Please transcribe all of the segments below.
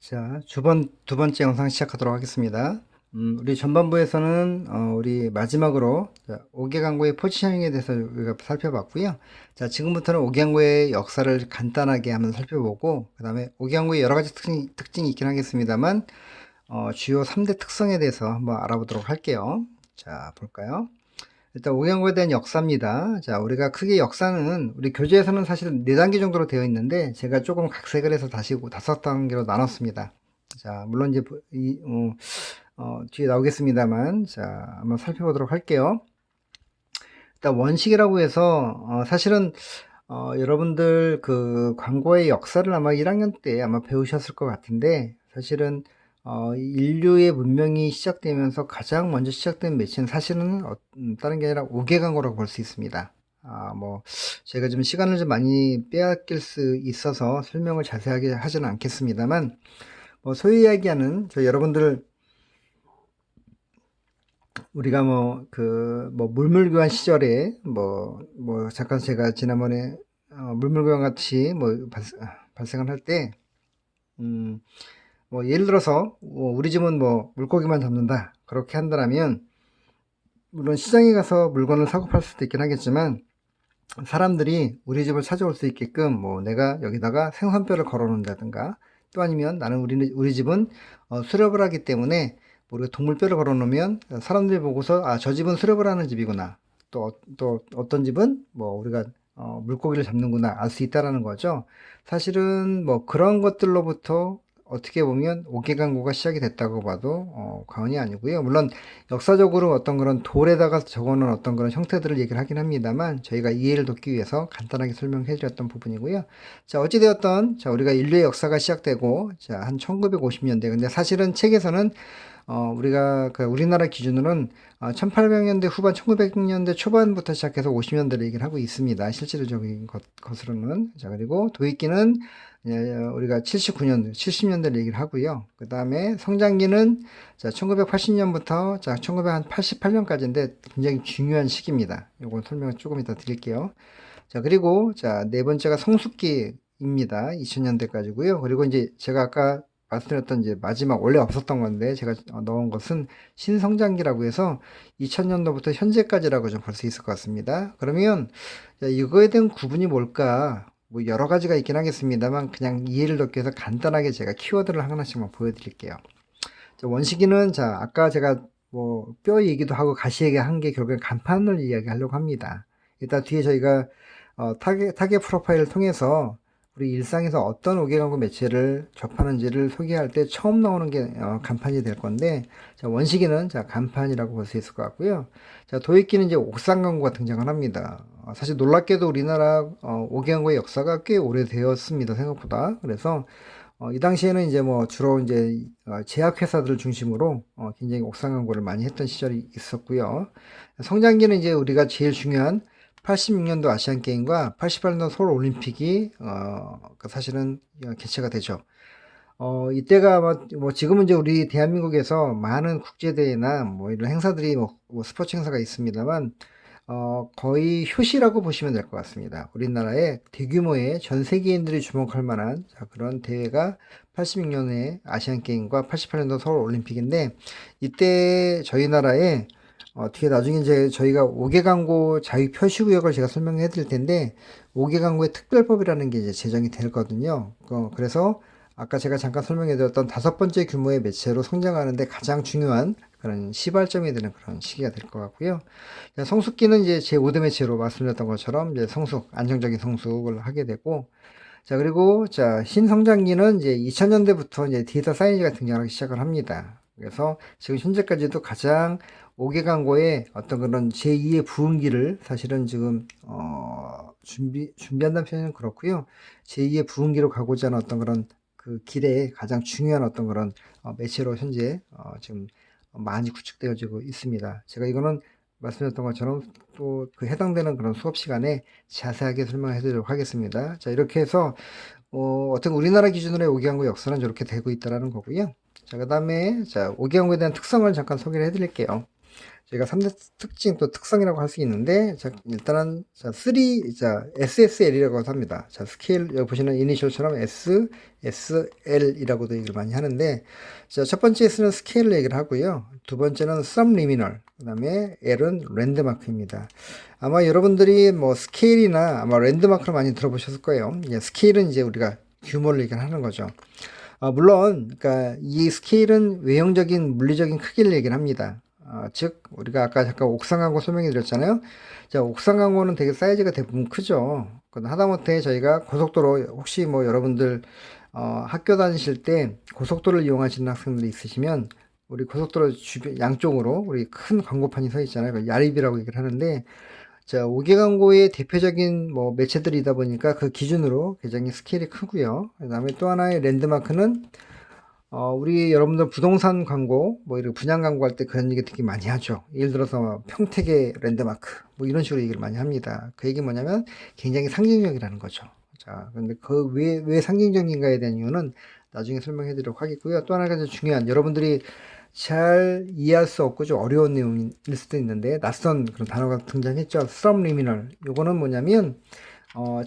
자, 두 번째 영상 시작하도록 하겠습니다. 우리 전반부에서는 우리 마지막으로 5개 강구의 포지셔닝에 대해서 우리가 살펴봤고요. 자, 지금부터는 5개 강구의 역사를 간단하게 한번 살펴보고, 그 다음에 5개 강구의 여러 가지 특징이 있긴 하겠습니다만, 주요 3대 특성에 대해서 한번 알아보도록 할게요. 자, 볼까요? 일단 오경고에 대한 역사입니다. 자, 우리가 크게 역사는 우리 교재에서는 사실 4단계 정도로 되어 있는데 제가 조금 각색을 해서 다시 5단계로 나눴습니다. 자, 물론 이제 뒤에 나오겠습니다만, 자, 한번 살펴보도록 할게요. 일단 원식이라고 해서 사실은 여러분들 그 광고의 역사를 아마 1학년 때 아마 배우셨을 것 같은데, 사실은 인류의 문명이 시작되면서 가장 먼저 시작된 매체는 사실은 다른 게 아니라 5개 광고라고 볼 수 있습니다. 뭐 제가 좀 시간을 좀 많이 빼앗길 수 있어서 설명을 자세하게 하지는 않겠습니다만, 뭐 소위 이야기하는 저 여러분들 우리가 뭐 물물교환 시절에 뭐 잠깐 제가 지난번에 물물교환 같이 발생을 할 때, 뭐 예를 들어서 우리 집은 뭐 물고기만 잡는다 그렇게 한다면, 물론 시장에 가서 물건을 사고 팔 수도 있긴 하겠지만 사람들이 우리 집을 찾아올 수 있게끔 뭐 내가 여기다가 생선뼈를 걸어 놓는다든가, 또 아니면 나는 우리 집은 수렵을 하기 때문에 우리가 동물뼈를 걸어 놓으면 사람들이 보고서 저 집은 수렵을 하는 집이구나, 또 어떤 집은 뭐 우리가 물고기를 잡는구나 알 수 있다라는 거죠. 사실은 뭐 그런 것들로부터 어떻게 보면 옥계강고가 시작이 됐다고 봐도 과언이 아니고요. 물론 역사적으로 어떤 그런 돌에다가 적어놓은 어떤 그런 형태들을 얘기를 하긴 합니다만, 저희가 이해를 돕기 위해서 간단하게 설명해 드렸던 부분이고요. 자, 어찌되었던, 자, 우리가 인류의 역사가 시작되고, 자, 한 1950년대. 근데 사실은 책에서는, 우리가, 우리나라 기준으로는, 1800년대 후반, 1900년대 초반부터 시작해서 50년대를 얘기를 하고 있습니다. 실질적인 것으로는. 자, 그리고 도입기는, 우리가 79년, 70년대를 얘기를 하고요. 그 다음에 성장기는 자, 1980년부터 자, 1988년까지인데 굉장히 중요한 시기입니다. 요거 설명을 조금 이따 드릴게요. 자, 그리고 자, 네 번째가 성숙기입니다. 2000년대까지고요. 그리고 이제 제가 아까 말씀드렸던 이제 마지막 원래 없었던 건데 제가 넣은 것은 신성장기라고 해서 2000년도부터 현재까지라고 좀 볼 수 있을 것 같습니다. 그러면 자, 이거에 대한 구분이 뭘까? 뭐 여러 가지가 있긴 하겠습니다만 그냥 이해를 돕기 위해서 간단하게 제가 키워드를 하나씩만 보여드릴게요. 자, 원시기는 자, 아까 제가 뭐 뼈 얘기도 하고 가시 얘기한 게 결국엔 간판을 이야기하려고 합니다. 일단 뒤에 저희가 타겟 프로파일을 통해서 우리 일상에서 어떤 오개광고 매체를 접하는지를 소개할 때 처음 나오는 게 간판이 될 건데, 자, 원시기는 자, 간판이라고 볼 수 있을 것 같고요. 자, 도입기는 이제 옥상 광고가 등장을 합니다. 사실 놀랍게도 우리나라 오개광고의 역사가 꽤 오래되었습니다, 생각보다. 그래서 이 당시에는 이제 뭐 주로 이제 제약회사들을 중심으로 굉장히 옥상 광고를 많이 했던 시절이 있었고요. 성장기는 이제 우리가 제일 중요한 86년도 아시안 게임과 88년도 서울 올림픽이 사실은 개최가 되죠. 이때가 아마 뭐 지금은 이제 우리 대한민국에서 많은 국제대회나 뭐 이런 행사들이 뭐 스포츠 행사가 있습니다만, 거의 효시라고 보시면 될 것 같습니다. 우리나라의 대규모의 전 세계인들이 주목할 만한 그런 대회가 86년에 아시안게임과 88년도 서울올림픽인데, 이때 저희 나라에 뒤에 나중에 이제 저희가 5개 광고 자유 표시구역을 제가 설명해 드릴 텐데, 5개 광고의 특별법이라는 게 이제 제정이 되거든요. 그래서 아까 제가 잠깐 설명해 드렸던 5번째 규모의 매체로 성장하는데 가장 중요한 그런 시발점이 되는 그런 시기가 될 것 같고요. 성숙기는 이제 제5대 매체로 말씀드렸던 것처럼 이제 안정적인 성숙을 하게 되고, 자, 그리고 자, 신성장기는 이제 2000년대부터 이제 데이터 사이언스가 등장하기 시작을 합니다. 그래서 지금 현재까지도 가장 5개 광고의 어떤 그런 제2의 부흥기를 사실은 지금 준비한다는 표현은 그렇고요. 제2의 부흥기로 가고자 하는 어떤 그런 그 길에 가장 중요한 어떤 그런 매체로 현재 지금 많이 구축되어지고 있습니다. 제가 이거는 말씀드렸던 것처럼 또 그 해당되는 그런 수업 시간에 자세하게 설명해 드리도록 하겠습니다. 자, 이렇게 해서 어떤 우리나라 기준으로의 오기항구 역사는 이렇게 되고 있다라는 거고요. 자, 그 다음에 자, 오기항구에 대한 특성을 잠깐 소개를 해 드릴게요. 저희가 3대 특징 또 특성이라고 할 수 있는데, 자, 일단은, 자, SSL이라고 합니다. 자, 스케일, 여기 보시는 이니셜처럼 SSL이라고도 얘기를 많이 하는데, 자, 첫 번째 S는 스케일을 얘기를 하고요. 두 번째는 subliminal, 그 다음에 L은 랜드마크입니다. 아마 여러분들이 뭐 스케일이나 아마 랜드마크를 많이 들어보셨을 거예요. 스케일은 이제 우리가 규모를 얘기하는 거죠. 물론, 그러니까 이 스케일은 외형적인 물리적인 크기를 얘기를 합니다. 즉, 우리가 아까 잠깐 옥상광고 설명해 드렸잖아요. 자, 옥상광고는 되게 사이즈가 대부분 크죠. 하다못해 저희가 고속도로, 혹시 뭐 여러분들, 학교 다니실 때 고속도로를 이용하시는 학생들이 있으시면, 우리 고속도로 주변, 양쪽으로 우리 큰 광고판이 서 있잖아요. 야립이라고 얘기를 하는데, 자, 5개 광고의 대표적인 뭐 매체들이다 보니까 그 기준으로 굉장히 스케일이 크고요. 그 다음에 또 하나의 랜드마크는 우리 여러분들 부동산 광고, 뭐 이렇게 분양 광고 할 때 그런 얘기 되게 많이 하죠. 예를 들어서 평택의 랜드마크, 뭐 이런 식으로 얘기를 많이 합니다. 그 얘기 뭐냐면 굉장히 상징적이라는 거죠. 자, 근데 그 왜 상징적인가에 대한 이유는 나중에 설명해 드리도록 하겠고요. 또 하나가 중요한, 여러분들이 잘 이해할 수 없고 좀 어려운 내용일 수도 있는데, 낯선 그런 단어가 등장했죠. subliminal. 요거는 뭐냐면,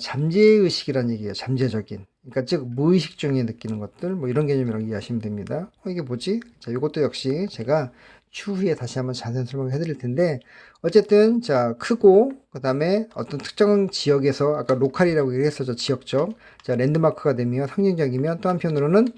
잠재의식이라는 얘기예요. 잠재적인. 그러니까 즉 무의식 중에 느끼는 것들, 뭐 이런 개념이라고 이해하시면 됩니다. 이게 뭐지? 자, 이것도 역시 제가 추후에 다시 한번 자세히 설명을 해드릴 텐데, 어쨌든 자, 크고 그 다음에 어떤 특정 지역에서 아까 로컬이라고 얘기했었죠. 지역적. 자, 랜드마크가 되며 상징적이면, 또 한편으로는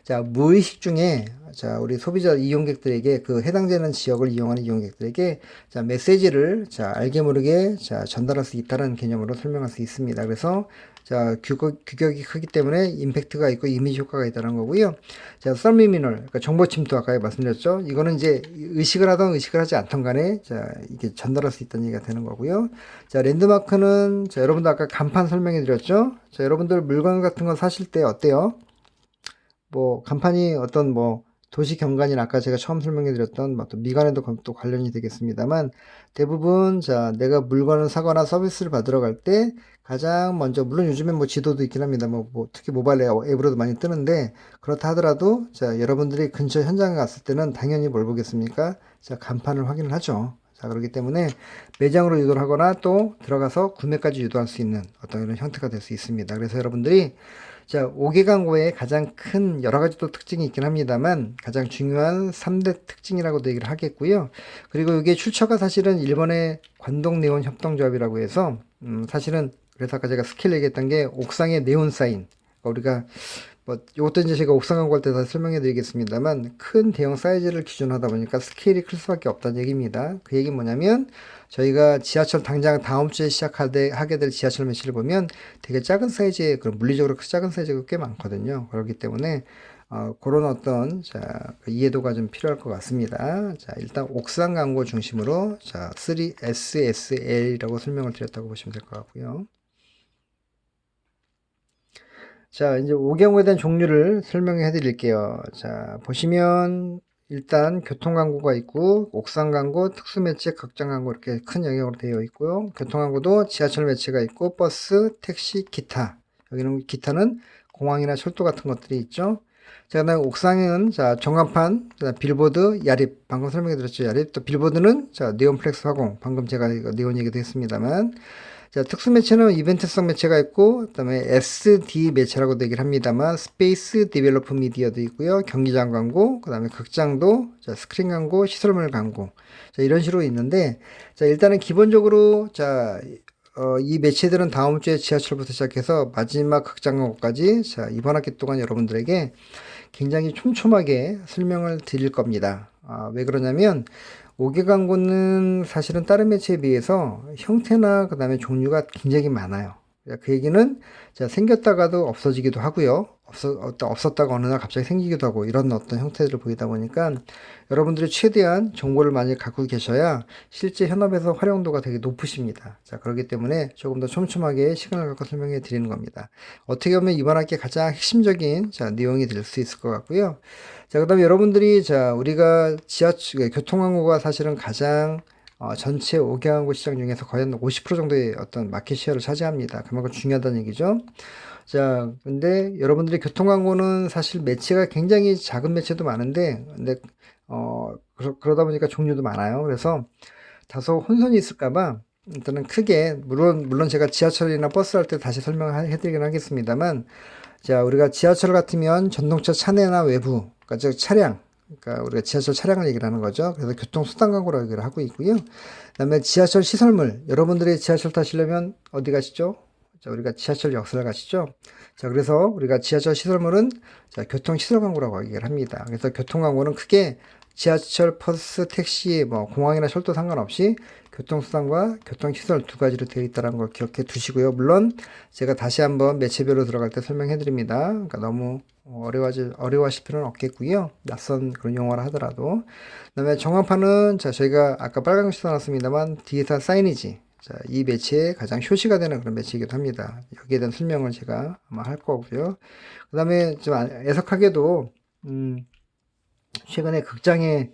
자, 무의식 중에 자, 우리 소비자 이용객들에게, 그 해당되는 지역을 이용하는 이용객들에게 자, 메시지를 자, 알게 모르게 자, 전달할 수 있다는 개념으로 설명할 수 있습니다. 그래서 자, 규격이 크기 때문에 임팩트가 있고 이미지 효과가 있다는 거고요. 자, 서미미널, 그러니까 정보 침투 아까 말씀드렸죠. 이거는 이제 의식을 하던 의식을 하지 않던 간에 자, 이게 전달할 수 있다는 얘기가 되는 거고요. 자, 랜드마크는 자, 여러분들 아까 간판 설명해 드렸죠. 자, 여러분들 물건 같은 거 사실 때 어때요? 뭐 간판이 어떤 뭐 도시 경관이나 아까 제가 처음 설명해 드렸던 또 미관에도 또 관련이 되겠습니다만, 대부분 자, 내가 물건을 사거나 서비스를 받으러 갈 때 가장 먼저, 물론 요즘엔 뭐 지도도 있긴 합니다. 뭐 특히 모바일 앱으로도 많이 뜨는데, 그렇다 하더라도 자, 여러분들이 근처 현장에 갔을 때는 당연히 뭘 보겠습니까? 자, 간판을 확인을 하죠. 자, 그렇기 때문에 매장으로 유도를 하거나 또 들어가서 구매까지 유도할 수 있는 어떤 이런 형태가 될 수 있습니다. 그래서 여러분들이 자, 5개 광고의 가장 큰 여러 가지 또 특징이 있긴 합니다만, 가장 중요한 3대 특징이라고도 얘기를 하겠고요. 그리고 이게 출처가 사실은 일본의 관동네온 협동조합이라고 해서, 사실은 그래서 아까 제가 스케일 얘기했던 게 옥상의 네온 사인. 우리가 뭐 이것도 이제 제가 옥상 광고 할 때 다 설명해 드리겠습니다만, 큰 대형 사이즈를 기준으로 하다 보니까 스케일이 클 수밖에 없다는 얘기입니다. 그 얘기 뭐냐면, 저희가 지하철 당장 다음 주에 하게 될 지하철 매치를 보면 되게 작은 사이즈의, 그런 물리적으로 작은 사이즈가 꽤 많거든요. 그렇기 때문에 그런 어떤 자, 그 이해도가 좀 필요할 것 같습니다. 자, 일단 옥상 광고 중심으로 자, 3SSL이라고 설명을 드렸다고 보시면 될 것 같고요. 자, 이제 5경우에 대한 종류를 설명해 드릴게요. 자, 보시면 일단 교통광고가 있고, 옥상광고, 특수매체, 극장광고 이렇게 큰 영역으로 되어 있고요. 교통광고도 지하철 매체가 있고, 버스, 택시, 기타. 여기는 기타는 공항이나 철도 같은 것들이 있죠. 자, 그다음에 옥상은 자, 전광판, 그다음 빌보드, 야립. 방금 설명해 드렸죠. 야립. 또 빌보드는 자, 네온플렉스 화공. 방금 제가 네온 얘기도 했습니다만. 자, 특수 매체는 이벤트성 매체가 있고, 그다음에 SD 매체라고도 얘기를 합니다만, 스페이스 디벨로프 미디어도 있고요. 경기장 광고, 그다음에 극장도, 자, 스크린 광고, 시설물 광고. 자, 이런 식으로 있는데, 자, 일단은 기본적으로, 자, 이 매체들은 다음 주에 지하철부터 시작해서 마지막 극장 광고까지, 자, 이번 학기 동안 여러분들에게 굉장히 촘촘하게 설명을 드릴 겁니다. 왜 그러냐면, 5개 광고는 사실은 다른 매체에 비해서 형태나 그 다음에 종류가 굉장히 많아요. 그 얘기는 생겼다가도 없어지기도 하고요. 없었다가 어느 날 갑자기 생기기도 하고, 이런 어떤 형태들을 보이다 보니까 여러분들이 최대한 정보를 많이 갖고 계셔야 실제 현업에서 활용도가 되게 높으십니다. 자, 그렇기 때문에 조금 더 촘촘하게 시간을 갖고 설명해 드리는 겁니다. 어떻게 보면 이번 학기에 가장 핵심적인 내용이 될 수 있을 것 같고요. 자, 그 다음에 여러분들이 우리가 지하철 교통광고가 사실은 가장 전체 5개 광고 시장 중에서 거의 한 50% 정도의 어떤 마켓 시어를 차지합니다. 그만큼 중요하다는 얘기죠. 자, 근데 여러분들이 교통광고는 사실 매체가 굉장히 작은 매체도 많은데, 근데 그러다 보니까 종류도 많아요. 그래서 다소 혼선이 있을까봐 일단은 크게, 물론 제가 지하철이나 버스 할 때 다시 설명해 드리긴 하겠습니다만, 자, 우리가 지하철 같으면 전동차 차내나 외부, 그러니까 즉 차량, 그러니까 우리가 지하철 차량을 얘기를 하는 거죠. 그래서 교통수단 광고라고 얘기를 하고 있고요. 그다음에 지하철 시설물, 여러분들이 지하철 타시려면 어디 가시죠? 자, 우리가 지하철 역사를 가시죠. 자, 그래서 우리가 지하철 시설물은 자, 교통시설 광고라고 얘기를 합니다. 그래서 교통 광고는 크게 지하철, 버스, 택시, 뭐 공항이나 철도 상관없이 교통수단과 교통시설 두 가지로 되어 있다는 걸 기억해 두시고요. 물론 제가 다시 한번 매체별로 들어갈 때 설명해 드립니다. 그러니까 너무 어려워하실 필요는 없겠고요. 낯선 그런 용어라 하더라도. 그다음에 정황판은 자, 저희가 아까 빨간 글씨 써놨습니다만 디지털 사이니지. 자, 이 매체의 가장 효시가 되는 그런 매체이기도 합니다. 여기에 대한 설명을 제가 아마 할 거고요. 그 다음에 좀 애석하게도, 최근에 극장에,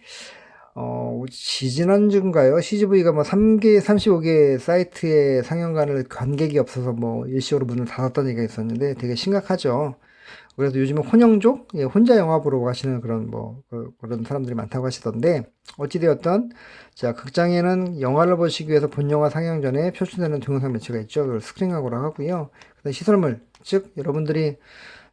지지난주인가요? CGV가 뭐 35개 사이트에 상영관을 관객이 없어서 뭐 일시적으로 문을 닫았다는 얘기가 있었는데 되게 심각하죠. 그래서 요즘은 혼영족, 예, 혼자 영화 보러 가시는 그런 그런 사람들이 많다고 하시던데, 어찌되었던, 자, 극장에는 영화를 보시기 위해서 본 영화 상영 전에 표출되는 동영상 매체가 있죠. 그걸 스크린하고라고 하고요. 그다음 시설물, 즉, 여러분들이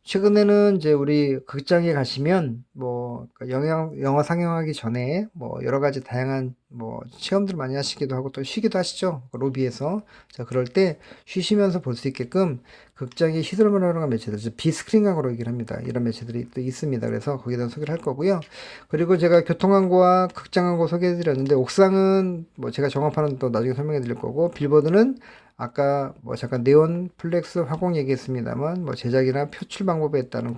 최근에는 이제 우리 극장에 가시면 뭐 영화 상영하기 전에 뭐 여러 가지 다양한 뭐 체험들 많이 하시기도 하고 또 쉬기도 하시죠. 그 로비에서. 자, 그럴 때 쉬시면서 볼 수 있게끔 극장의 시설물 활용한 매체들, 즉 비스크린광고로 얘기를 합니다. 이런 매체들이 또 있습니다. 그래서 거기에 대한 소개를 할 거고요. 그리고 제가 교통광고와 극장광고 소개해 드렸는데, 옥상은 뭐 제가 정확하는 또 나중에 설명해 드릴 거고, 빌보드는 아까 뭐 잠깐 네온 플렉스 화공 얘기했습니다만 뭐 제작이나 표출 방법에 따른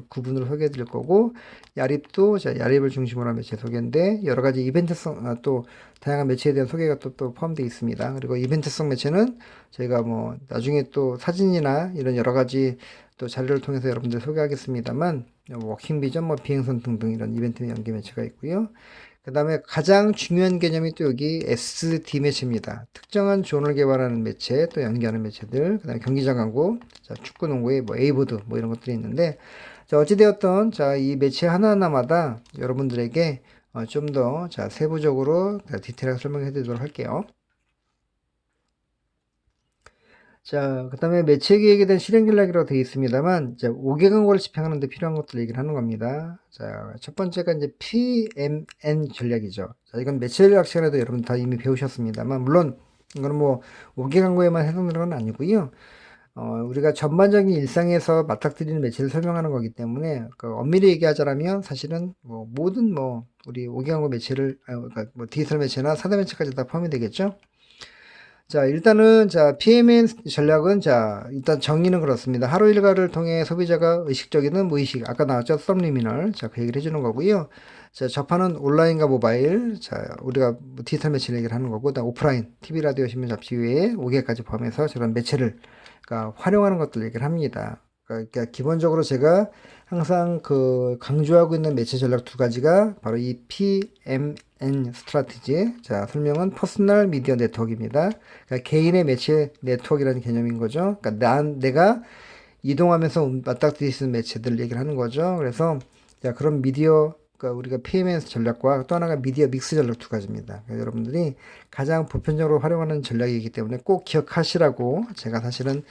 구분으로 소개해 드릴 거고, 야립도 자, 야립을 중심으로 한 매체 소개인데 여러 가지 이벤트성, 또 다양한 매체에 대한 소개가 또 포함되어 있습니다. 그리고 이벤트성 매체는 저희가 뭐 나중에 또 사진이나 이런 여러 가지 또 자료를 통해서 여러분들 소개하겠습니다만, 워킹 비전, 뭐 비행선 등등 이런 이벤트 연계 매체가 있고요. 그 다음에 가장 중요한 개념이 또 여기 SD 매체입니다. 특정한 존을 개발하는 매체, 또 연계하는 매체들, 그 다음에 경기장 광고, 자, 축구, 농구의 뭐 A보드, 뭐 이런 것들이 있는데, 자, 어찌되었던, 자, 이 매체 하나하나마다 여러분들에게 좀 더, 자, 세부적으로 디테일하게 설명해 드리도록 할게요. 자, 그 다음에 매체 계획에 대한 실행 전략이라고 되어 있습니다만, 이제 5개 광고를 집행하는 데 필요한 것들 얘기를 하는 겁니다. 자, 첫 번째가 이제 PMN 전략이죠. 자, 이건 매체 전략 시간에도 여러분 다 이미 배우셨습니다만, 물론 이거는 뭐 5개 광고에만 해당되는 건 아니고요. 우리가 전반적인 일상에서 맞닥뜨리는 매체를 설명하는 거기 때문에, 그 엄밀히 얘기하자면 사실은 뭐 모든 뭐 우리 5개 광고 매체를, 그러니까 뭐 디지털 매체나 사대 매체까지 다 포함이 되겠죠. 자, 일단은, 자, PMN 전략은, 자, 일단 정의는 그렇습니다. 하루 일과를 통해 소비자가 의식적이든 무의식, 아까 나왔죠? 서브리미널. 자, 그 얘기를 해주는 거고요. 자, 접하는 온라인과 모바일. 자, 우리가 뭐 디지털 매체를 얘기를 하는 거고, 그다음 오프라인, TV, 라디오, 신문, 잡지 외에 5개까지 포함해서 저런 매체를, 그러니까 활용하는 것들 얘기를 합니다. 그러니까 기본적으로 제가 항상 그 강조하고 있는 매체 전략 두 가지가 바로 이 PMN 스트라티지. 자, 설명은 퍼스널 미디어 네트워크입니다. 그러니까 개인의 매체 네트워크라는 개념인 거죠. 그러니까 내가 이동하면서 맞닥뜨릴 수 있는 매체들을 얘기를 하는 거죠. 그래서 자, 그런 미디어, 그러니까 우리가 PMN 전략과 또 하나가 미디어 믹스 전략 두 가지입니다. 그러니까 여러분들이 가장 보편적으로 활용하는 전략이기 때문에 꼭 기억하시라고 제가 사실은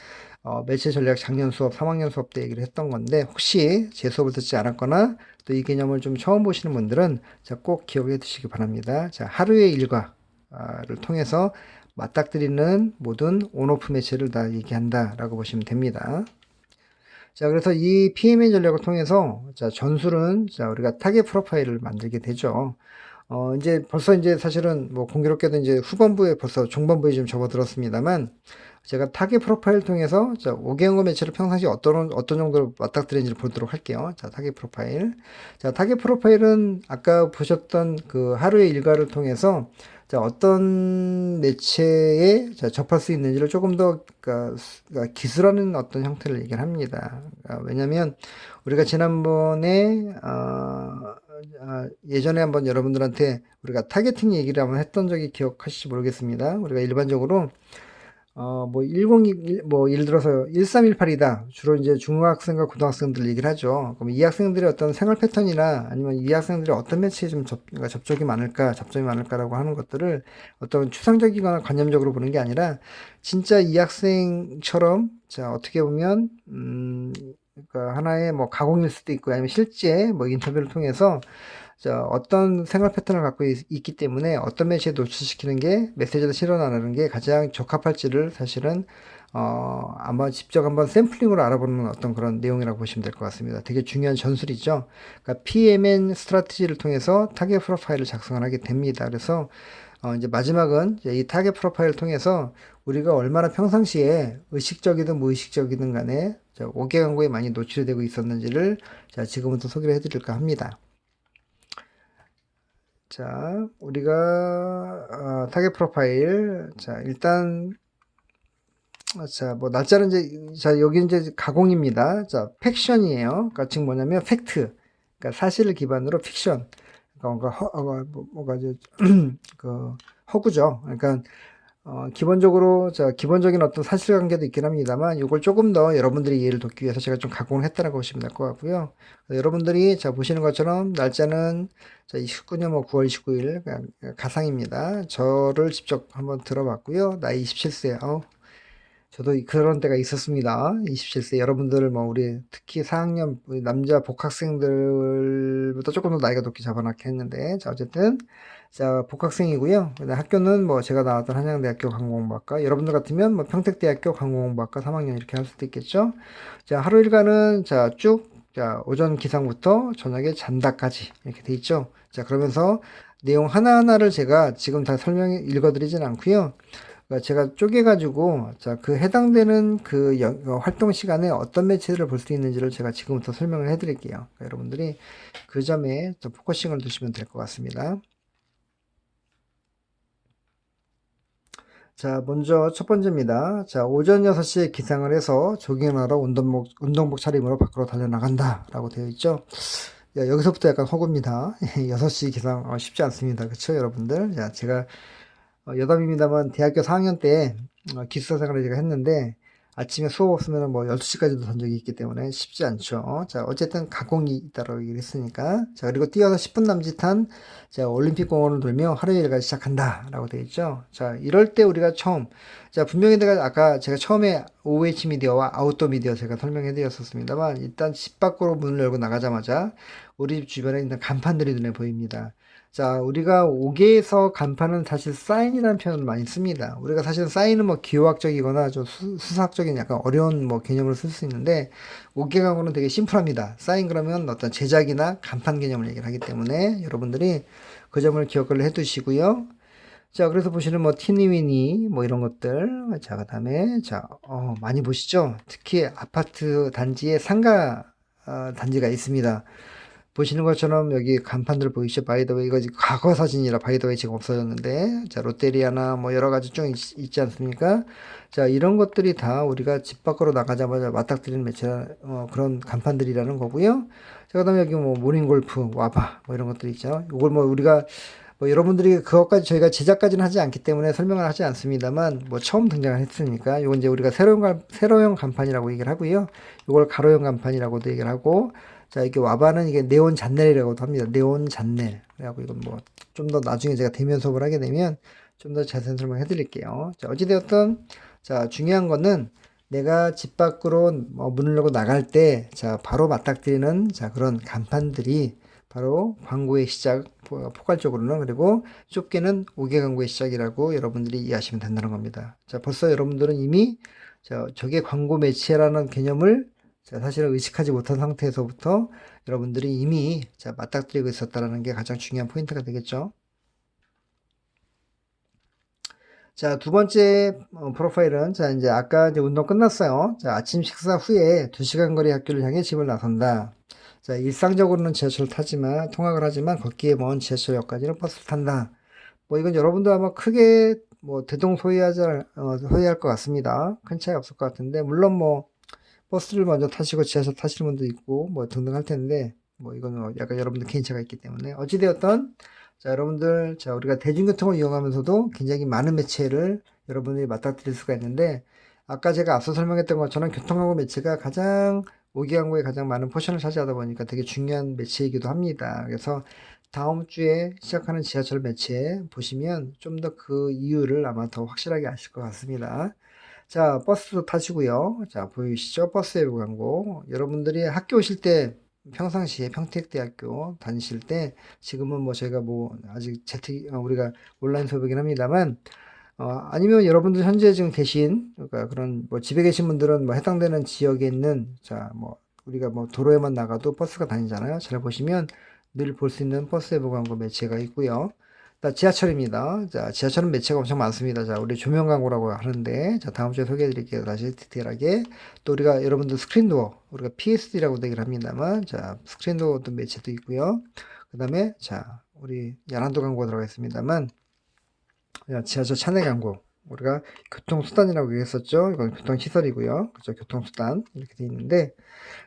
매체 전략 작년 수업, 3학년 수업 때 얘기를 했던 건데, 혹시 제 수업을 듣지 않았거나 또 이 개념을 좀 처음 보시는 분들은 자, 꼭 기억해 두시기 바랍니다. 자, 하루의 일과를 통해서 맞닥뜨리는 모든 온오프 매체를 다 얘기한다라고 보시면 됩니다. 자, 그래서 이 PMN 전략을 통해서 자, 전술은 자, 우리가 타겟 프로파일을 만들게 되죠. 이제 벌써 이제 사실은 뭐 공교롭게도 이제 후반부에 벌써 중반부에 좀 접어들었습니다만, 제가 타겟 프로파일 통해서 자, 5개연구 매체를 평상시 어떤 정도로 맞닥뜨리는지를 보도록 할게요. 자, 타겟 프로파일. 자, 타겟 프로파일은 아까 보셨던 그 하루의 일과를 통해서 자, 어떤 매체에 자, 접할 수 있는지를 조금 더 그러니까 기술하는 어떤 형태를 얘기를 합니다. 왜냐면 우리가 지난번에 예전에 한번 여러분들한테 우리가 타겟팅 얘기를 한번 했던 적이 기억하실지 모르겠습니다. 우리가 일반적으로 예를 들어서 1318이다. 주로 이제 중학생과 고등학생들 얘기를 하죠. 그럼 이 학생들의 어떤 생활 패턴이나 아니면 이 학생들이 어떤 매체에 좀 그러니까 접점이 많을까라고 하는 것들을 어떤 추상적이거나 관념적으로 보는 게 아니라 진짜 이 학생처럼 자, 어떻게 보면, 그러니까 하나의 뭐 가공일 수도 있고 아니면 실제 뭐 인터뷰를 통해서 어떤 생활 패턴을 갖고 있기 때문에 어떤 매체에 노출시키는 게 메시지를 실어나가는 게 가장 적합할지를 사실은 아마 직접 한번 샘플링으로 알아보는 어떤 그런 내용이라고 보시면 될 것 같습니다. 되게 중요한 전술이죠. 그러니까 PMN 스트래티지를 통해서 타겟 프로파일을 작성을 하게 됩니다. 그래서 이제 마지막은 이제 이 타겟 프로파일을 통해서 우리가 얼마나 평상시에 의식적이든 무의식적이든 간에 5개 광고에 많이 노출이 되고 있었는지를 자, 지금부터 소개를 해드릴까 합니다. 자, 우리가 타겟 프로파일. 자, 일단 자, 뭐 날짜는 자, 여기 이제 가공입니다. 자, 팩션이에요. 그러니까 지금 뭐냐면 팩트. 그러니까 사실을 기반으로 픽션. 그러니까 뭐가 이제 그 허구죠. 그러니까 기본적으로 기본적인 어떤 사실관계도 있긴 합니다만 이걸 조금 더 여러분들이 이해를 돕기 위해서 제가 좀 가공을 했다라고 보시면 될 것 같고요. 여러분들이 자 보시는 것처럼 날짜는 자 29년 뭐 9월 29일 그냥 가상입니다. 저를 직접 한번 들어봤고요. 나이 27세. 저도 그런 때가 있었습니다. 27세 여러분들 뭐 우리 특히 4학년 우리 남자 복학생들보다 조금 더 나이가 높게 잡아놨긴 했는데 자 어쨌든 자 복학생이고요. 학교는 뭐 제가 나왔던 한양대학교 관공공학과 여러분들 같으면 뭐 평택대학교 관공공학과 3학년 이렇게 할 수도 있겠죠. 자 하루 일과는 자 오전 기상부터 저녁에 잔다까지 이렇게 돼 있죠. 자 그러면서 내용 하나하나를 제가 지금 다 설명해 읽어드리진 않고요. 그러니까 제가 쪼개가지고, 자, 그 해당되는 활동 시간에 어떤 매체를 볼 수 있는지를 제가 지금부터 설명을 해드릴게요. 그러니까 여러분들이 그 점에 좀 포커싱을 두시면 될 것 같습니다. 자, 먼저 첫 번째입니다. 자, 오전 6시에 기상을 해서 조깅하러 운동복 차림으로 밖으로 달려나간다. 라고 되어 있죠. 야, 여기서부터 약간 허구입니다. 6시 기상, 쉽지 않습니다. 그쵸, 여러분들? 자, 제가 여담입니다만 대학교 4학년 때 기숙사 생활을 제가 했는데 아침에 수업 없으면 뭐 12시까지도 산 적이 있기 때문에 쉽지 않죠. 자, 어쨌든 가공이 있다고 얘기를 했으니까. 자, 그리고 뛰어서 10분 남짓한 자, 올림픽 공원을 돌며 하루 일과를 시작한다. 라고 되어 있죠. 자, 이럴 때 우리가 자, 분명히 내가 아까 제가 처음에 OH 미디어와 아웃도어 미디어 제가 설명해 드렸었습니다만 일단 집 밖으로 문을 열고 나가자마자 우리 집 주변에 있는 간판들이 눈에 보입니다. 자, 우리가 옥외에서 간판은 사실 사인이라는 표현을 많이 씁니다. 우리가 사실 사인은 뭐 기호학적이거나 좀 수사학적인 약간 어려운 뭐 개념을 쓸 수 있는데 옥외 광고는 되게 심플합니다. 사인 그러면 어떤 제작이나 간판 개념을 얘기를 하기 때문에 여러분들이 그 점을 기억을 해 두시고요. 자, 그래서 보시는 뭐 티니위니 뭐 이런 것들. 자, 그다음에 많이 보시죠. 특히 아파트 단지에 상가 단지가 있습니다. 보시는 것처럼 여기 간판들 보이시죠? 바이더웨이 이거 과거 사진이라 바이더웨이 지금 없어졌는데 자 롯데리아나 뭐 여러 가지 쭉 있지 않습니까? 자 이런 것들이 다 우리가 집 밖으로 나가자마자 맞닥뜨리는 매체 그런 간판들이라는 거고요. 자 그다음에 여기 뭐 모닝골프 와봐 뭐 이런 것들 있죠. 이걸 뭐 우리가 뭐 여러분들이 그것까지 저희가 제작까지는 하지 않기 때문에 설명을 하지 않습니다만 뭐 처음 등장을 했으니까 이건 이제 우리가 세로형 간판이라고 얘기를 하고요. 이걸 가로형 간판이라고도 얘기를 하고 자, 이게 와바는 이게 네온 잔넬이라고도 합니다. 네온 잔넬. 그래갖고 이건 뭐 좀 더 나중에 제가 대면 수업을 하게 되면 좀 더 자세한 설명해 드릴게요. 자, 어찌되었든 자, 중요한 거는 내가 집 밖으로 문을 열고 나갈 때 자, 바로 맞닥뜨리는 자, 그런 간판들이 바로 광고의 시작, 포괄적으로는 그리고 좁게는 5개 광고의 시작이라고 여러분들이 이해하시면 된다는 겁니다. 자, 벌써 여러분들은 이미 저게 광고 매체라는 개념을 자, 사실은 의식하지 못한 상태에서부터 여러분들이 이미 맞닥뜨리고 있었다는 게 가장 중요한 포인트가 되겠죠. 자, 두 번째 프로파일은 자, 이제 아까 이제 운동 끝났어요. 자, 아침 식사 후에 2시간 거리 학교를 향해 집을 나선다. 자, 일상적으로는 지하철을 타지만 통학을 하지만 걷기에 먼 지하철역까지는 버스를 탄다. 뭐 이건 여러분도 아마 크게 뭐 소유할 것 같습니다. 큰 차이 없을 것 같은데 물론 뭐 버스를 먼저 타시고 지하철 타시는 분도 있고 뭐 등등 할 텐데 뭐 이거는 약간 여러분들 개인차가 있기 때문에 어찌되었던 자, 여러분들, 자, 우리가 대중교통을 이용하면서도 굉장히 많은 매체를 여러분들이 맞닥뜨릴 수가 있는데, 아까 제가 앞서 설명했던 것처럼 교통광고 매체가 가장 모기광고에 가장 많은 포션을 차지하다 보니까 되게 중요한 매체이기도 합니다. 그래서 다음 주에 시작하는 지하철 매체 보시면 좀 더 그 이유를 아마 더 확실하게 아실 것 같습니다. 자, 버스도 타시고요. 자, 보이시죠? 버스 외부 광고. 여러분들이 학교 오실 때 평상시에 평택대학교 다니실 때 지금은 뭐 저희가 뭐 아직 우리가 온라인 수업이긴 합니다만 아니면 여러분들 현재 지금 계신 그러니까 그런 뭐 집에 계신 분들은 뭐 해당되는 지역에 있는 자, 뭐 우리가 뭐 도로에만 나가도 버스가 다니잖아요. 잘 보시면 늘 볼 수 있는 버스 외부 광고 매체가 있고요. 자, 지하철입니다. 자, 지하철은 매체가 엄청 많습니다. 자, 우리 조명 광고라고 하는데, 자, 다음 주에 소개해 드릴게요. 다시 디테일하게. 또 우리가 여러분들 스크린도어, 우리가 PSD라고 얘기를 합니다만, 자, 스크린도어 어떤 매체도 있고요. 그 다음에, 자, 우리 야란도 광고가 들어가 있습니다만, 지하철 차내 광고. 우리가 교통수단이라고 얘기했었죠. 이건 교통시설이고요. 그죠? 교통수단. 이렇게 돼 있는데,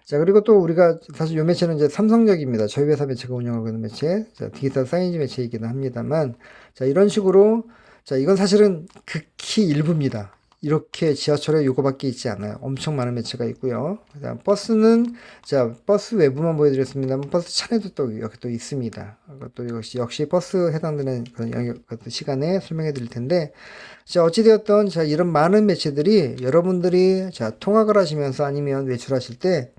자, 그리고 또 우리가 사실 요 매체는 이제 삼성역입니다. 저희 회사 매체가 운영하고 있는 매체. 자, 디지털 사이즈 매체이기도 합니다만, 자, 이런 식으로, 자, 이건 사실은 극히 일부입니다. 이렇게 지하철에 요거밖에 있지 않아요. 엄청 많은 매체가 있고요. 그다음 버스는, 자, 버스 외부만 보여드렸습니다만, 버스 차내도 또 여기 또 있습니다. 또 역시 버스 해당되는 그런 영역, 시간에 설명해 드릴 텐데, 자, 어찌되었던, 자, 이런 많은 매체들이 여러분들이, 자, 통학을 하시면서 아니면 외출하실 때,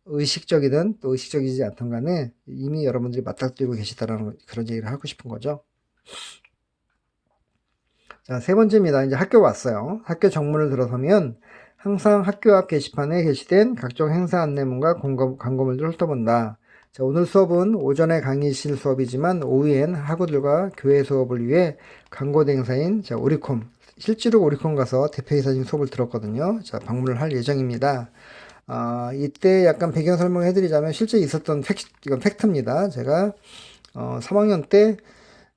의식적이든 또 의식적이지 않든 간에 이미 여러분들이 맞닥뜨리고 계시다라는 그런 얘기를 하고 싶은 거죠. 자, 세 번째입니다. 이제 학교 왔어요. 학교 정문을 들어서면 항상 학교 앞 게시판에 게시된 각종 행사 안내문과 광고물들을 훑어본다. 자, 오늘 수업은 오전에 강의실 수업이지만 오후엔 학우들과 교회 수업을 위해 광고 대행사인 자, 오리콤, 실제로 오리콤 가서 대표이사님 수업을 들었거든요. 자, 방문을 할 예정입니다. 이때 약간 배경 설명을 해드리자면 실제 있었던 이건 팩트입니다. 제가 3학년 때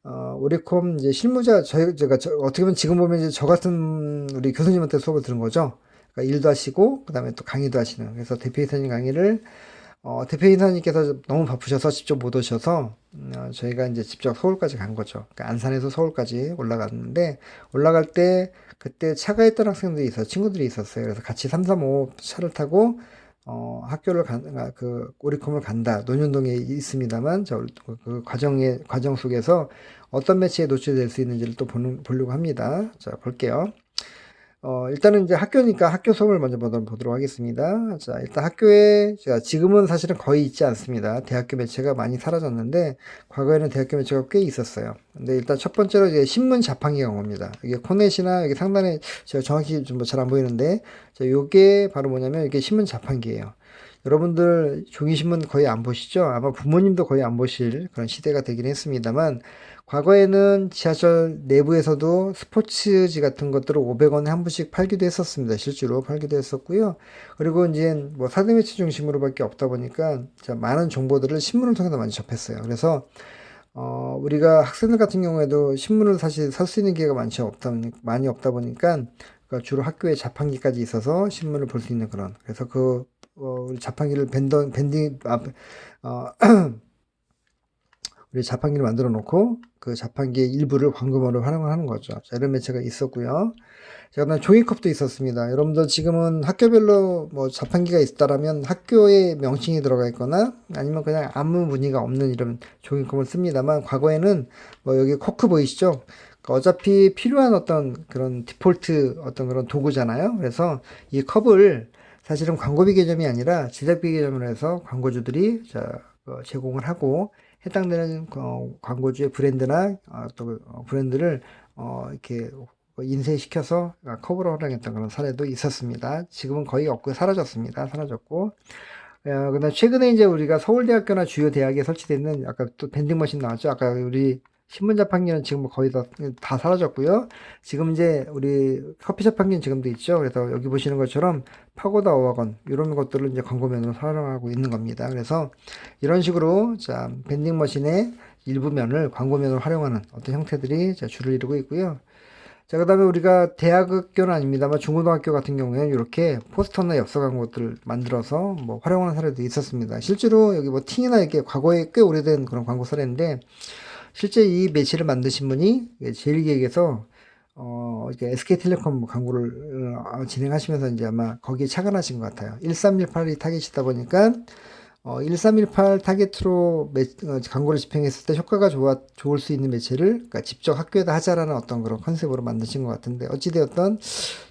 오리콤 이제 실무자 제가 어떻게 보면 지금 보면 이제 저 같은 우리 교수님한테 수업을 들은 거죠. 그러니까 일도 하시고 그다음에 또 강의도 하시는. 그래서 대표이사님 강의를 대표이사님께서 너무 바쁘셔서 직접 못 오셔서 저희가 이제 직접 서울까지 간 거죠. 그러니까 안산에서 서울까지 올라갔는데 올라갈 때 그때 차가 있던 학생들이 친구들이 있었어요. 그래서 같이 335 차를 타고 학교를 그 오리콤을 간다. 논현동에 있습니다만 그 과정 속에서 어떤 매체에 노출될 수 있는지를 또 보려고 합니다. 자, 볼게요. 일단은 이제 학교니까 학교 수업을 먼저 보도록 하겠습니다. 자, 일단 학교에, 자, 지금은 사실은 거의 있지 않습니다. 대학교 매체가 많이 사라졌는데, 과거에는 대학교 매체가 꽤 있었어요. 근데 일단 첫 번째로 이제 신문 자판기 광고입니다. 이게 코넷이나 여기 상단에 제가 정확히 좀 잘 안 보이는데, 자, 요게 바로 뭐냐면 이게 신문 자판기예요. 여러분들 종이신문 거의 안 보시죠? 아마 부모님도 거의 안 보실 그런 시대가 되긴 했습니다만, 과거에는 지하철 내부에서도 스포츠지 같은 것들을 500원에 한 부씩 팔기도 했었습니다. 실제로 팔기도 했었고요. 그리고 이제 뭐 사대매체 중심으로밖에 없다 보니까 많은 정보들을 신문을 통해서 많이 접했어요. 그래서 우리가 학생들 같은 경우에도 신문을 사실 살 수 있는 기회가 많이 없다 보니까 그러니까 주로 학교에 자판기까지 있어서 신문을 볼 수 있는 그런. 그래서 우리 자판기를 우리 자판기를 만들어 놓고 그 자판기의 일부를 광고물로 활용을 하는 거죠. 자, 이런 매체가 있었고요. 자, 그다음에 종이컵도 있었습니다. 여러분들 지금은 학교별로 뭐 자판기가 있다라면 학교에 명칭이 들어가 있거나 아니면 그냥 아무 무늬가 없는 이런 종이컵을 씁니다만 과거에는 뭐 여기 코크 보이시죠? 그러니까 어차피 필요한 어떤 그런 디폴트 어떤 그런 도구잖아요. 그래서 이 컵을 사실은 광고비 개념이 아니라 제작비 개념으로 해서 광고주들이 제공을 하고 해당되는 광고주의 브랜드나 또 브랜드를 이렇게 인쇄시켜서 컵으로 활용했던 그런 사례도 있었습니다. 지금은 거의 없고 사라졌습니다. 사라졌고 그다음 최근에 이제 우리가 서울대학교나 주요 대학에 설치되어 있는 아까 또 밴딩머신 나왔죠. 아까 우리 신문 자판기는 지금 거의 다 사라졌고요. 지금 이제 우리 커피 자판기는 지금도 있죠. 그래서 여기 보시는 것처럼 파고다 어학원 이런 것들을 이제 광고면으로 사용하고 있는 겁니다. 그래서 이런 식으로 자 밴딩머신의 일부 면을 광고면으로 활용하는 어떤 형태들이 주를 이루고 있고요. 자, 그 다음에 우리가 대학교는 아닙니다만 중고등학교 같은 경우에는 이렇게 포스터나 엽서 광고들을 만들어서 뭐 활용하는 사례도 있었습니다. 실제로 여기 뭐 팅이나 이렇게 과거에 꽤 오래된 그런 광고 사례인데 실제 이 매체를 만드신 분이 제일기획에서 이제 SK텔레콤 광고를 진행하시면서 이제 아마 거기에 착안하신 것 같아요. 1318이 타깃이다 보니까 1318 타겟으로 광고를 집행했을 때 효과가 좋을 수 있는 매체를 그러니까 직접 학교에다 하자라는 어떤 그런 컨셉으로 만드신 것 같은데 어찌되었던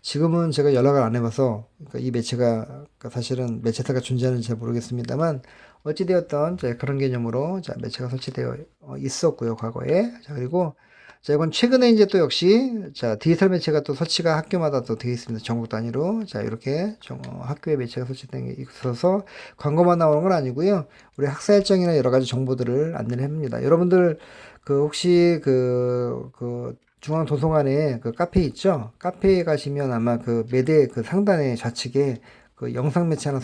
지금은 제가 연락을 안 해봐서 그러니까 이 매체가 그러니까 사실은 매체사가 존재하는지 잘 모르겠습니다만 어찌되었던 그런 개념으로 매체가 설치되어 있었고요 과거에. 자 그리고 자, 이건 최근에 이제 또 역시, 자, 디지털 매체가 또 설치가 학교마다 또 되어 있습니다. 전국 단위로. 자, 이렇게 학교에 매체가 설치된 게 있어서 광고만 나오는 건 아니고요. 우리 학사 일정이나 여러 가지 정보들을 안내를 합니다. 여러분들, 혹시 중앙도서관에 그 카페 있죠? 카페에 가시면 아마 그 매대 그 상단에 좌측에 그 영상 매체나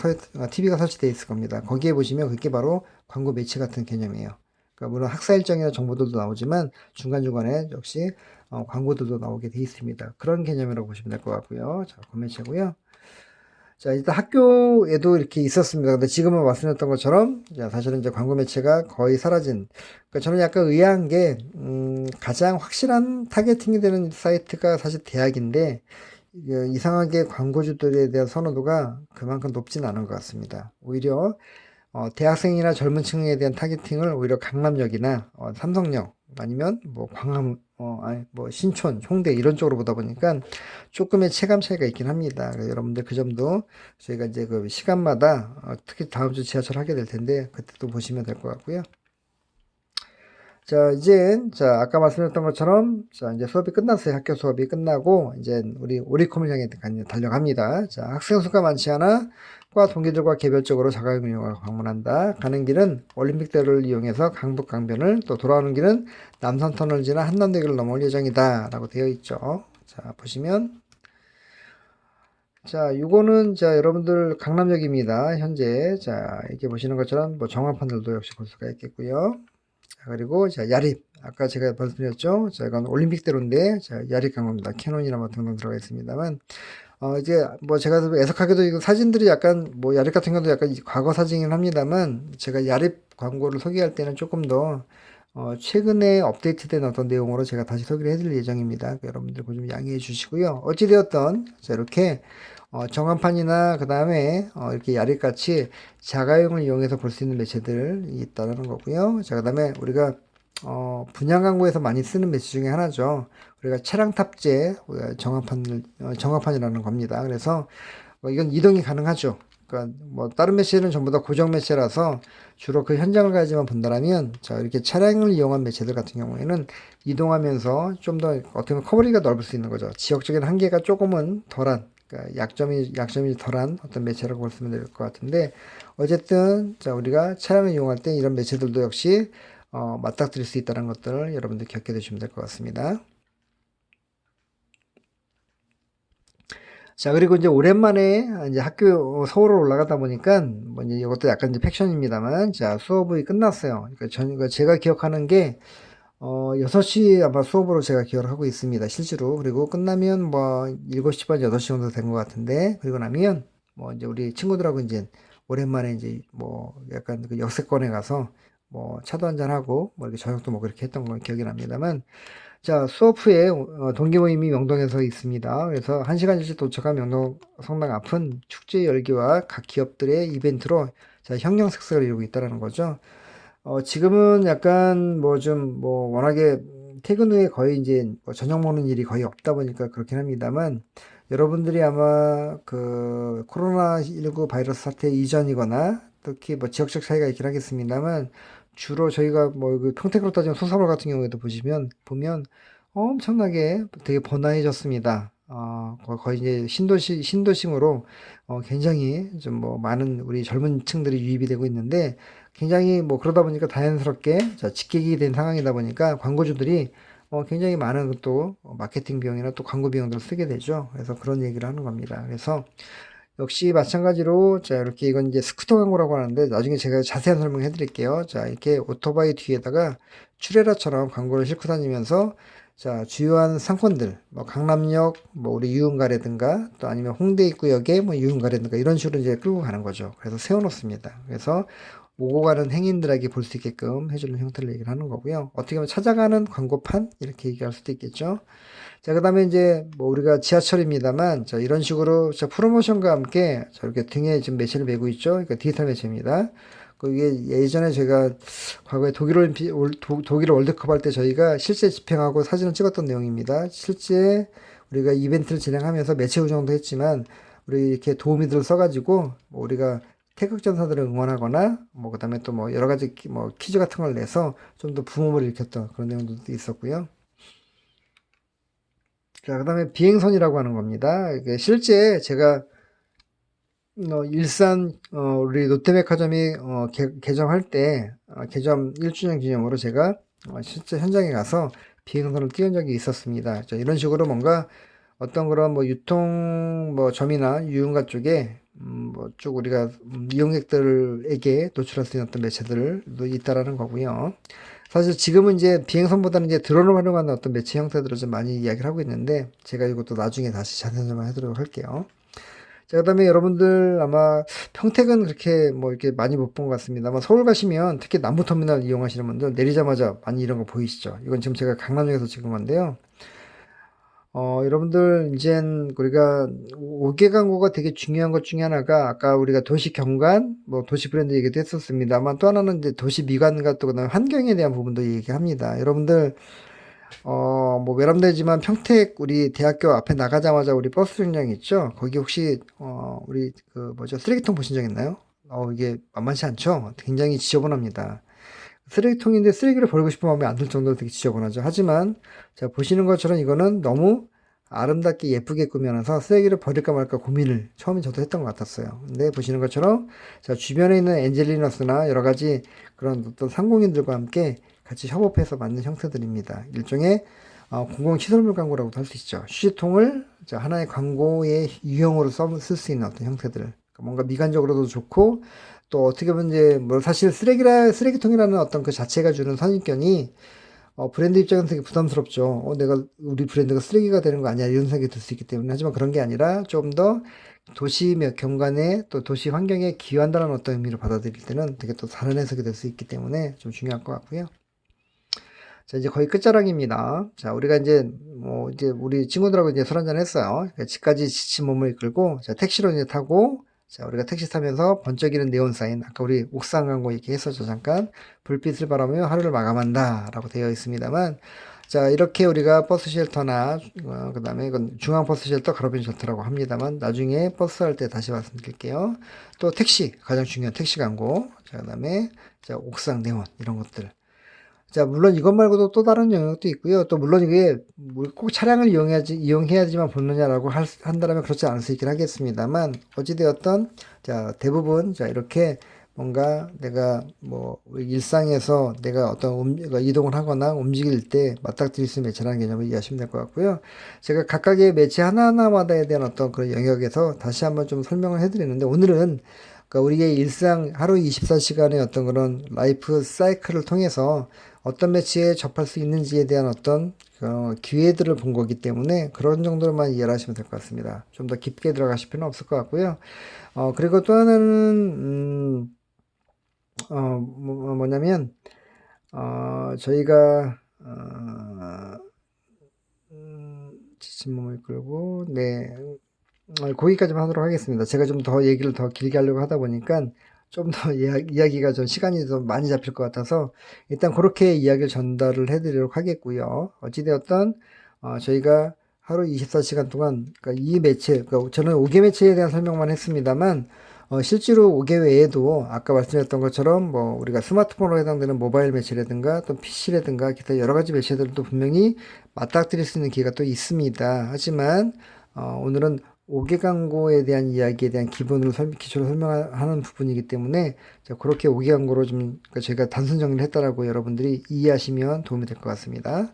TV가 설치되어 있을 겁니다. 거기에 보시면 그게 바로 광고 매체 같은 개념이에요. 그러니까 물론 학사 일정이나 정보들도 나오지만 중간중간에 역시 광고들도 나오게 되어 있습니다. 그런 개념이라고 보시면 될 것 같고요. 자, 구매체고요. 자, 일단 학교에도 이렇게 있었습니다. 근데 지금은 말씀드렸던 것처럼, 자, 사실은 이제 광고 매체가 거의 사라진, 그러니까 저는 약간 의아한 게, 가장 확실한 타겟팅이 되는 사이트가 사실 대학인데, 이상하게 광고주들에 대한 선호도가 그만큼 높지는 않은 것 같습니다. 오히려 대학생이나 젊은 층에 대한 타겟팅을 오히려 강남역이나 삼성역 아니면 뭐 광화문 아니 뭐 신촌, 홍대 이런 쪽으로 보다 보니까 조금의 체감 차이가 있긴 합니다. 그래서 여러분들 그 점도 저희가 이제 그 시간마다 특히 다음 주 지하철 하게 될 텐데 그때 또 보시면 될 것 같고요. 자, 자, 아까 말씀드렸던 것처럼, 자, 이제 수업이 끝났어요. 학교 수업이 끝나고, 이제 우리 오리콤을 향해 달려갑니다. 자, 학생 수가 많지 않아, 과 동기들과 개별적으로 자가격리를 방문한다. 가는 길은 올림픽대로를 이용해서 강북 강변을, 또 돌아오는 길은 남산터널을 지나 한남대교를 넘어올 예정이다. 라고 되어 있죠. 자, 보시면, 자, 요거는, 자, 여러분들 강남역입니다. 현재. 자, 이렇게 보시는 것처럼, 뭐 정황판들도 역시 볼 수가 있겠고요. 자, 그리고 자, 야립. 아까 제가 말씀드렸죠. 자, 이건 올림픽대로인데, 자, 야립 광고입니다. 캐논이나 뭐 등등 들어가 있습니다만, 이제 뭐 제가 애석하게도 이거 사진들이 약간 뭐 야립 같은 경우도 약간 과거 사진이긴 합니다만, 제가 야립 광고를 소개할 때는 조금 더 최근에 업데이트된 어떤 내용으로 제가 다시 소개를 해드릴 예정입니다. 여러분들 좀 양해해 주시고요. 어찌되었던, 자, 이렇게 정한판이나 그 다음에 이렇게 야릿같이 자가용을 이용해서 볼 수 있는 매체들이 있다는 거고요. 자, 그 다음에 우리가 분양 광고에서 많이 쓰는 매체 중에 하나죠. 우리가 차량 탑재 정한판이라는 겁니다. 그래서 이건 이동이 가능하죠. 그러니까 뭐 다른 매체는 전부 다 고정 매체라서 주로 그 현장을 가지만 본다면 자 이렇게 차량을 이용한 매체들 같은 경우에는 이동하면서 좀 더 어떻게 보면 커버리가 넓을 수 있는 거죠. 지역적인 한계가 조금은 덜한 그러니까 약점이 덜한 어떤 매체라고 보시면 될 것 같은데 어쨌든 자 우리가 차량을 이용할 때 이런 매체들도 역시 맞닥뜨릴 수 있다는 것들을 여러분들 기억해 두시면 될 것 같습니다. 자, 그리고 이제 오랜만에 이제 학교 서울로 올라가다 보니까 뭐 이제 이것도 약간 이제 팩션입니다만 자, 수업이 끝났어요. 그러니까 제가 기억하는 게 6시 아마 수업으로 제가 기억을 하고 있습니다. 실제로. 그리고 끝나면 뭐 7시 반, 8시 정도 된 것 같은데 그리고 나면 뭐 이제 우리 친구들하고 이제 오랜만에 이제 뭐 약간 그 역세권에 가서 뭐 차도 한잔하고 뭐 이렇게 저녁도 먹고 이렇게 했던 걸 기억이 납니다만 자, 수업 후에 동계 모임이 명동에서 있습니다. 그래서 1시간 일찍 도착한 명동 성당 앞은 축제 열기와 각 기업들의 이벤트로 자, 형형색색을 이루고 있다는 거죠. 지금은 약간 뭐 좀 뭐 워낙에 퇴근 후에 거의 이제 뭐 저녁 먹는 일이 거의 없다 보니까 그렇긴 합니다만 여러분들이 아마 그 코로나19 바이러스 사태 이전이거나 특히 뭐 지역적 차이가 있긴 하겠습니다만 주로 저희가 뭐 그 평택으로 따지면 소사발 같은 경우에도 보면 엄청나게 되게 번화해졌습니다. 거의 이제 신도심으로 굉장히 좀 뭐 많은 우리 젊은 층들이 유입이 되고 있는데 굉장히 뭐 그러다 보니까 자연스럽게 자, 직격이 된 상황이다 보니까 광고주들이 굉장히 많은 또 마케팅 비용이나 또 광고 비용들을 쓰게 되죠. 그래서 그런 얘기를 하는 겁니다. 그래서 역시 마찬가지로 자 이렇게 이건 이제 스쿠터 광고라고 하는데 나중에 제가 자세한 설명해 드릴게요. 자 이렇게 오토바이 뒤에다가 추레라처럼 광고를 싣고 다니면서 자 주요한 상권들 뭐 강남역 뭐 우리 유흥가라든가 또 아니면 홍대 입구역에 뭐 유흥가라든가 이런 식으로 이제 끌고 가는 거죠. 그래서 세워놓습니다. 그래서 오고 가는 행인들에게 볼 수 있게끔 해주는 형태를 얘기를 하는 거고요. 어떻게 보면 찾아가는 광고판 이렇게 얘기할 수도 있겠죠. 자, 그 다음에 이제 뭐 우리가 지하철입니다만, 자, 이런 식으로 자, 프로모션과 함께 저렇게 등에 지금 매체를 메고 있죠. 그러니까 디지털 매체입니다. 그게 예전에 제가 과거에 독일 월드컵 할 때 저희가 실제 집행하고 사진을 찍었던 내용입니다. 실제 우리가 이벤트를 진행하면서 매체 운영도 했지만, 우리 이렇게 도우미들을 써가지고, 뭐 우리가 태극전사들을 응원하거나, 뭐, 그 다음에 또 뭐 여러 가지 뭐 퀴즈 같은 걸 내서 좀 더 부모를 일으켰던 그런 내용도 있었고요. 자, 그 다음에 비행선이라고 하는 겁니다. 이게 실제 제가 일산 우리 롯데백화점이 개점할 때 개점 1주년 기념으로 제가 실제 현장에 가서 비행선을 띄운 적이 있었습니다. 자, 이런 식으로 뭔가 어떤 그런 뭐 유통 뭐 점이나 유흥가 쪽에 뭐 쭉 우리가 이용객들에게 노출할 수 있는 어떤 매체들도 있다라는 거고요. 사실 지금은 이제 비행선보다는 이제 드론을 활용하는 어떤 매체 형태들을 좀 많이 이야기를 하고 있는데 제가 이것도 나중에 다시 자세히 설명하도록 할게요. 자, 그다음에 여러분들 아마 평택은 그렇게 뭐 이렇게 많이 못 본 것 같습니다. 아마 서울 가시면 특히 남부터미널 이용하시는 분들 내리자마자 많이 이런 거 보이시죠? 이건 지금 제가 강남역에서 찍은 건데요. 여러분들 이젠 우리가 5개 광고가 되게 중요한 것 중에 하나가 아까 우리가 도시 경관, 뭐 도시 브랜드 얘기도 했었습니다만 또 하나는 이제 도시 미관과 또 그다음에 환경에 대한 부분도 얘기합니다. 여러분들 뭐 외람되지만 평택 우리 대학교 앞에 나가자마자 우리 버스 정류장 있죠? 거기 혹시 우리 그 뭐죠? 쓰레기통 보신 적 있나요? 이게 만만치 않죠? 굉장히 지저분합니다. 쓰레기통인데 쓰레기를 버리고 싶은 마음이 안 들 정도로 되게 지저분하죠. 하지만 자 보시는 것처럼 이거는 너무 아름답게 예쁘게 꾸며놔서 쓰레기를 버릴까 말까 고민을 처음에 저도 했던 것 같았어요. 근데 보시는 것처럼 자 주변에 있는 엔젤리너스나 여러 가지 그런 어떤 상공인들과 함께 같이 협업해서 만든 형태들입니다. 일종의 공공시설물 광고라고도 할 수 있죠. 휴지통을 자 하나의 광고의 유형으로 쓸 수 있는 어떤 형태들. 그러니까 뭔가 미관적으로도 좋고 또 어떻게 보면 이제 뭐 사실 쓰레기통이라는 어떤 그 자체가 주는 선입견이 브랜드 입장에서 되게 부담스럽죠. 내가 우리 브랜드가 쓰레기가 되는 거 아니야 이런 생각이 들 수 있기 때문에 하지만 그런 게 아니라 좀 더 도시 경관에 또 도시 환경에 기여한다는 어떤 의미로 받아들일 때는 되게 또 다른 해석이 될 수 있기 때문에 좀 중요할 것 같고요. 자, 이제 거의 끝자락입니다. 자, 우리가 이제, 뭐, 이제 우리 친구들하고 이제 술 한잔 했어요. 그러니까 집까지 지친 몸을 이끌고, 자, 택시로 이제 타고, 자, 우리가 택시 타면서 번쩍이는 네온 사인, 아까 우리 옥상 광고 이렇게 했었죠, 잠깐. 불빛을 바라보며 하루를 마감한다, 라고 되어 있습니다만, 자, 이렇게 우리가 버스 쉘터나, 그 다음에 이건 중앙 버스 쉘터, 가로변 쉘터라고 합니다만, 나중에 버스 할 때 다시 말씀드릴게요. 또 택시, 가장 중요한 택시 광고, 자, 그 다음에, 자, 옥상 네온, 이런 것들. 자, 물론 이것 말고도 또 다른 영역도 있고요. 또 물론 이게 꼭 차량을 이용해야지만 보느냐라고 한다면 그렇지 않을 수 있긴 하겠습니다만 어찌되었던 자, 대부분 자, 이렇게 뭔가 내가 뭐 일상에서 내가 어떤 이동을 하거나 움직일 때 맞닥뜨릴 수 있는 매체라는 개념을 이해하시면 될 것 같고요. 제가 각각의 매체 하나하나마다에 대한 어떤 그런 영역에서 다시 한번 좀 설명을 해드리는데 오늘은 그러니까 우리의 일상 하루 24시간의 어떤 그런 라이프 사이클을 통해서 어떤 매체에 접할 수 있는지에 대한 어떤 기회들을 본 거기 때문에 그런 정도로만 이해를 하시면 될 것 같습니다. 좀 더 깊게 들어가실 필요는 없을 것 같고요. 그리고 또 하나는 뭐냐면 저희가 지친 몸을 끌고 네 거기까지만 하도록 하겠습니다. 제가 좀 더 얘기를 더 길게 하려고 하다 보니까 좀 더 이야기가 좀 시간이 좀 많이 잡힐 것 같아서 일단 그렇게 이야기를 전달을 해드리도록 하겠고요. 어찌되었던 저희가 하루 24시간 동안 그러니까 이 매체, 그러니까 저는 5개 매체에 대한 설명만 했습니다만 실제로 5개 외에도 아까 말씀드렸던 것처럼 뭐 우리가 스마트폰으로 해당되는 모바일 매체라든가 또 PC라든가 기타 여러 가지 매체들도 분명히 맞닥뜨릴 수 있는 기회가 또 있습니다. 하지만 오늘은 5개 광고에 대한 이야기에 대한 기초를 설명하는 부분이기 때문에 그렇게 5개 광고로 좀 그러니까 제가 단순 정리를 했다라고 여러분들이 이해하시면 도움이 될 것 같습니다.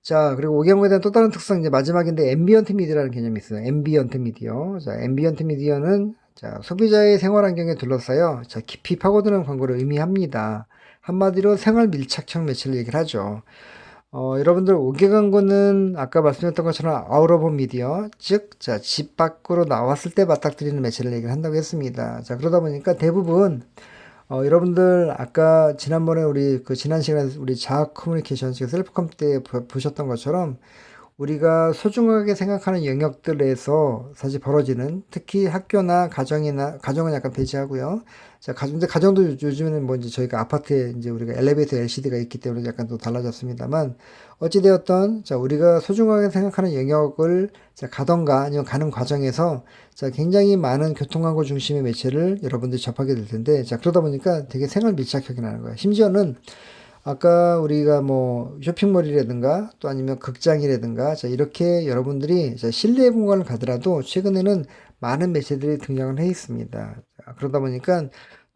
자, 그리고 5개 광고에 대한 또 다른 특성 이제 마지막인데 앰비언트 미디어라는 개념이 있어요. 앰비언트 미디어. 자, 앰비언트 미디어는 자, 소비자의 생활 환경에 둘러싸여 자, 깊이 파고드는 광고를 의미합니다. 한마디로 생활 밀착형 매체를 얘기를 하죠. 여러분들 5개 광고는 아까 말씀드렸던 것처럼 아웃 오브 미디어, 즉, 자, 집 밖으로 나왔을 때 맞닥뜨리는 매체를 얘기를 한다고 했습니다. 자, 그러다 보니까 대부분 여러분들 아까 지난번에 우리 그 지난 시간에 우리 자아 커뮤니케이션 셀프컴 때 보셨던 것처럼 우리가 소중하게 생각하는 영역들에서 사실 벌어지는, 특히 학교나 가정은 약간 배제하고요. 자, 근데 가정도 요즘에는 뭐 이제 저희가 아파트에 이제 우리가 엘리베이터 LCD가 있기 때문에 약간 또 달라졌습니다만, 어찌되었던, 자, 우리가 소중하게 생각하는 영역을, 자, 가던가 아니면 가는 과정에서, 자, 굉장히 많은 교통광고 중심의 매체를 여러분들이 접하게 될 텐데, 자, 그러다 보니까 되게 생활 밀착형이 나는 거예요. 심지어는 아까 우리가 뭐 쇼핑몰이라든가 또 아니면 극장이라든가 자 이렇게 여러분들이 자 실내 공간을 가더라도 최근에는 많은 매체들이 등장을 해 있습니다. 자, 그러다 보니까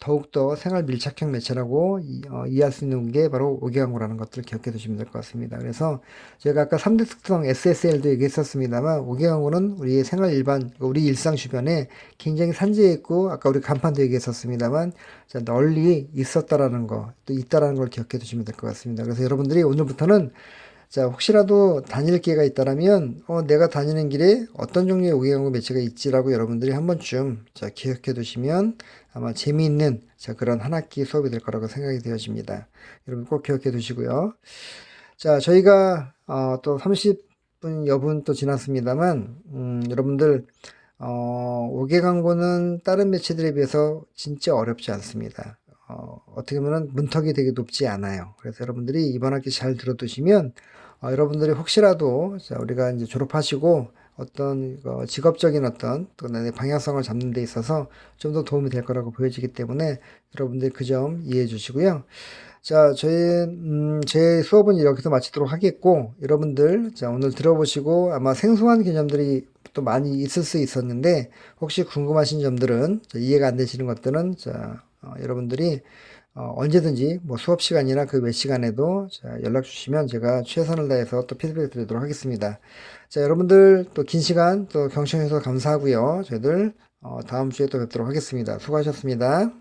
더욱더 생활 밀착형 매체라고 이해할 수 있는 게 바로 5개 광고라는 것들을 기억해 두시면 될 것 같습니다. 그래서 제가 아까 3대 특성 SSL도 얘기했었습니다만 5개 광고는 우리의 생활 우리 일상 주변에 굉장히 산재해 있고 아까 우리 간판도 얘기했었습니다만 자, 널리 있었다라는 거, 또 있다라는 걸 기억해 두시면 될 것 같습니다. 그래서 여러분들이 오늘부터는 자, 혹시라도 다닐 기회가 있다라면, 내가 다니는 길에 어떤 종류의 우회광고 매체가 있지라고 여러분들이 한 번쯤, 자, 기억해 두시면 아마 재미있는, 자, 그런 한 학기 수업이 될 거라고 생각이 되어집니다. 여러분 꼭 기억해 두시고요. 자, 저희가, 또 30분 여분 또 지났습니다만, 여러분들, 5개 광고는 다른 매체들에 비해서 진짜 어렵지 않습니다. 어떻게 보면 문턱이 되게 높지 않아요. 그래서 여러분들이 이번 학기 잘 들어두시면 여러분들이 혹시라도 자, 우리가 이제 졸업하시고 어떤 직업적인 어떤 또 나의 방향성을 잡는 데 있어서 좀 더 도움이 될 거라고 보여지기 때문에 여러분들 그 점 이해해 주시고요. 자, 제 수업은 여기서 마치도록 하겠고, 여러분들, 자, 오늘 들어보시고 아마 생소한 개념들이 또 많이 있을 수 있었는데, 혹시 궁금하신 점들은, 자, 이해가 안 되시는 것들은, 자, 여러분들이 언제든지 뭐 수업 시간이나 그 외 시간에도 자, 연락 주시면 제가 최선을 다해서 또 피드백 드리도록 하겠습니다. 자, 여러분들 또 긴 시간 또 경청해 주셔서 감사하고요. 저희들 다음 주에 또 뵙도록 하겠습니다. 수고하셨습니다.